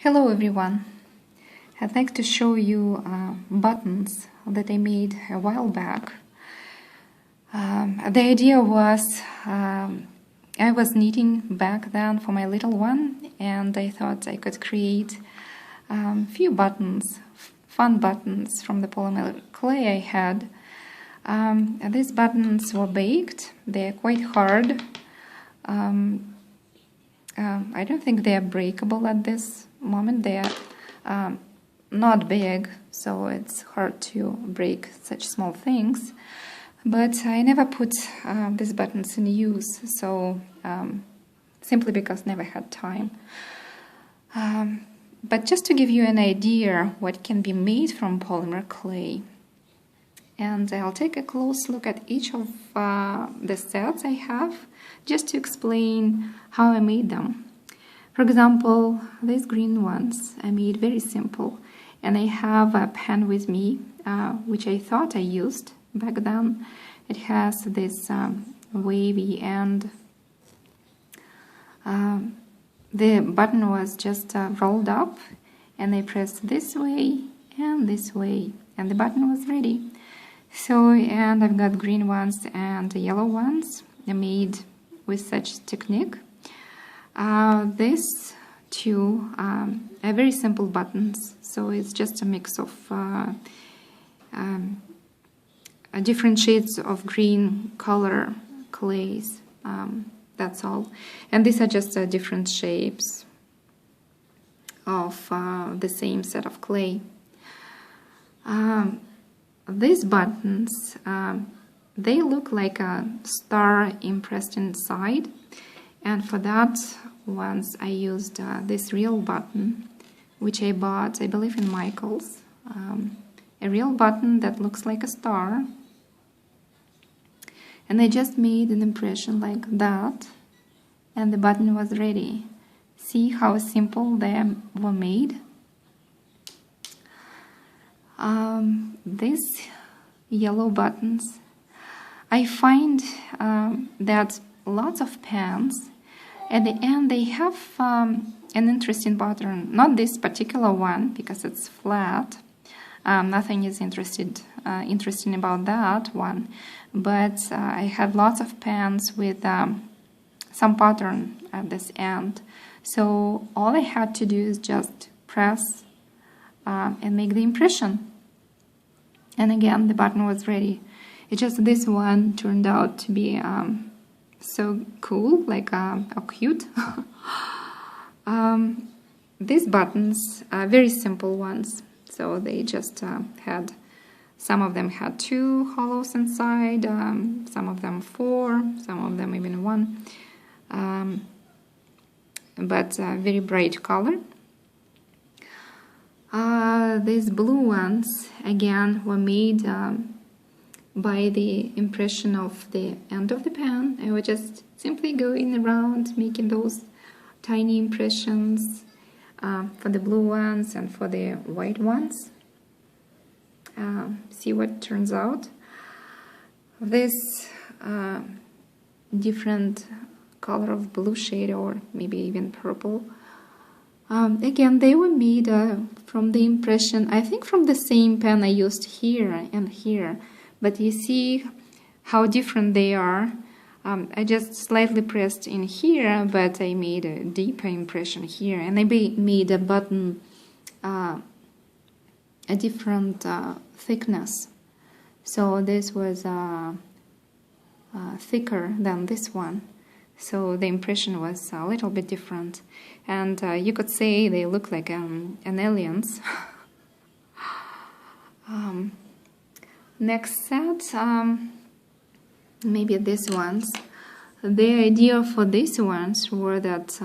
Hello everyone! I'd like to show you buttons that I made a while back. The idea was I was knitting back then for my little one, and I thought I could create a few buttons, fun buttons from the polymer clay I had. These buttons were baked. They're quite hard. I don't think they are breakable at this moment. They are not big, so it's hard to break such small things. But I never put these buttons in use, so simply because never had time. But just to give you an idea what can be made from polymer clay, and I'll take a close look at each of the sets I have, just to explain how I made them. For example, these green ones I made very simple, and I have a pen with me, which I thought I used back then. It has this wavy end. The button was just rolled up, and I pressed this way, and the button was ready. So, and I've got green ones and yellow ones made with such technique. These two are very simple buttons, so it's just a mix of different shades of green color clays, that's all. And these are just different shapes of the same set of clay. These buttons, they look like a star impressed inside, and for that once I used this real button, which I bought, I believe, in Michael's. A real button that looks like a star, and I just made an impression like that, and the button was ready. See how simple they were made? These yellow buttons, I find that lots of pens at the end they have an interesting pattern. Not this particular one because it's flat. Nothing is interesting about that one, but I had lots of pens with some pattern at this end. So all I had to do is just press and make the impression. And again, the button was ready. It's just this one turned out to be so cool, like cute. These buttons are very simple ones. So they just had, some of them had 2 hollows inside, some of them 4, some of them even 1. But very bright color. These blue ones, again, were made by the impression of the end of the pen. I was just simply going around making those tiny impressions for the blue ones and for the white ones. See what turns out. This different color of blue shade, or maybe even purple. Again, they were made from the impression, I think from the same pen I used here and here, but you see how different they are. I just slightly pressed in here, but I made a deeper impression here, and I made a button a different thickness. So this was thicker than this one. So the impression was a little bit different, and you could say they look like an aliens. Next set, maybe these ones. The idea for these ones were that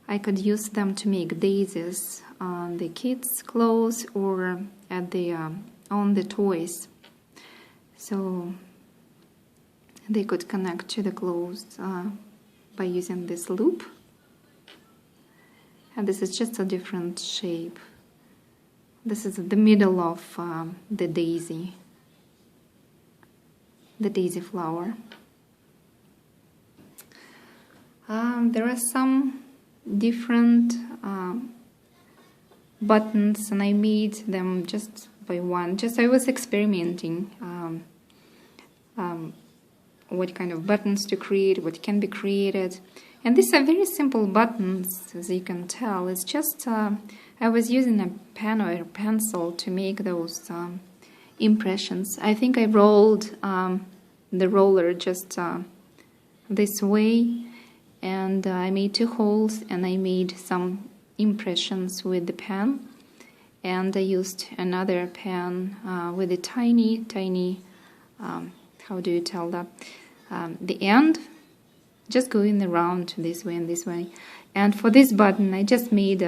I could use them to make daisies on the kids' clothes or at the on the toys. So they could connect to the clothes by using this loop. And this is just a different shape. This is the middle of the daisy flower. There are some different buttons, and I made them just by one. Just I was experimenting what kind of buttons to create, what can be created. And these are very simple buttons, as you can tell. It's just I was using a pen or a pencil to make those impressions. I think I rolled the roller just this way, and I made 2 holes, and I made some impressions with the pen, and I used another pen with a tiny how do you tell that, the end just going around this way and this way. And for this button I just made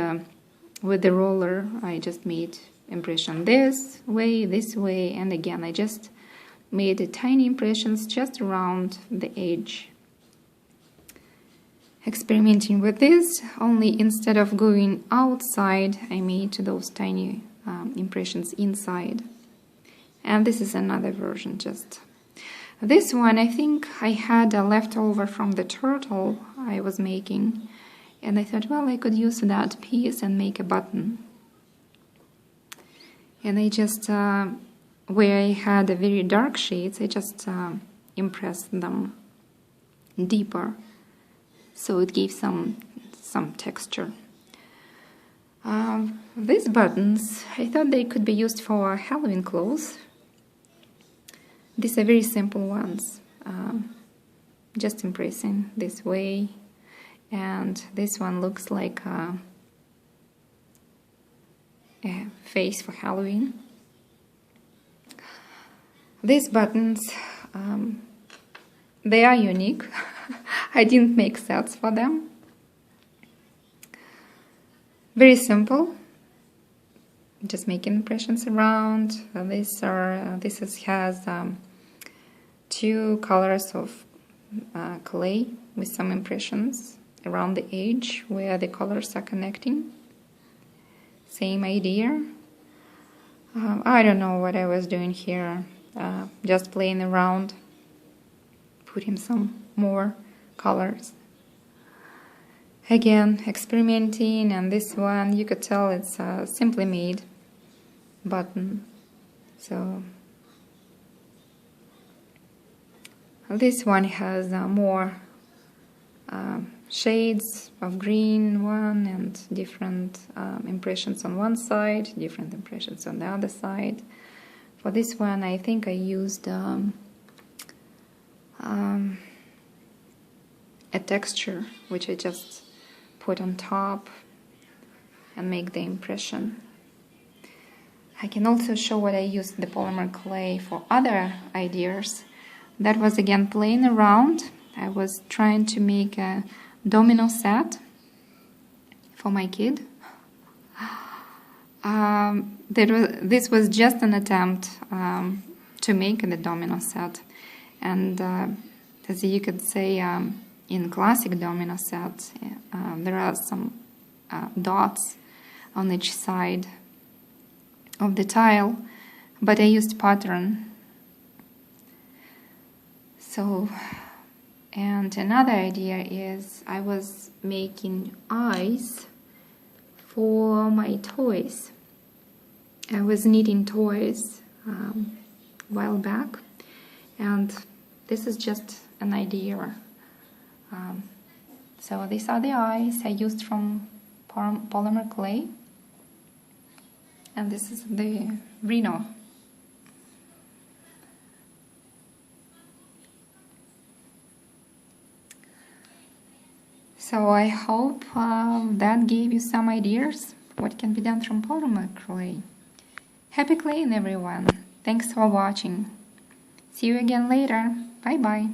with the roller, I just made impression this way, and again I just made a tiny impressions just around the edge. Experimenting with this, only instead of going outside, I made those tiny impressions inside. And this is another version. Just this one, I think I had a leftover from the turtle I was making, and I thought, well, I could use that piece and make a button. And I just, where I had a very dark shades, I just impressed them deeper, so it gave some texture. These buttons, I thought they could be used for Halloween clothes. These are very simple ones, just impressing this way, and this one looks like a face for Halloween. These buttons, they are unique. I didn't make sets for them. Very simple. Just making impressions around. This has 2 colors of clay with some impressions around the edge where the colors are connecting. Same idea. I don't know what I was doing here. Just playing around, putting some more colors. Again, experimenting, and this one, you could tell it's a simply made button. So this one has more shades of green one, and different impressions on one side, different impressions on the other side. For this one, I think I used a texture, which I just put on top and make the impression. I can also show what I used the polymer clay for other ideas. That was again playing around. I was trying to make a domino set for my kid. This was just an attempt to make the domino set, and as you could say, in classic domino sets, there are some dots on each side of the tile, but I used pattern. So, and another idea is I was making eyes for my toys. I was knitting toys a while back, and this is just an idea. So these are the eyes I used from polymer clay, and this is the Reno. So I hope that gave you some ideas what can be done from polymer clay. Happy claying, everyone! Thanks for watching. See you again later. Bye bye.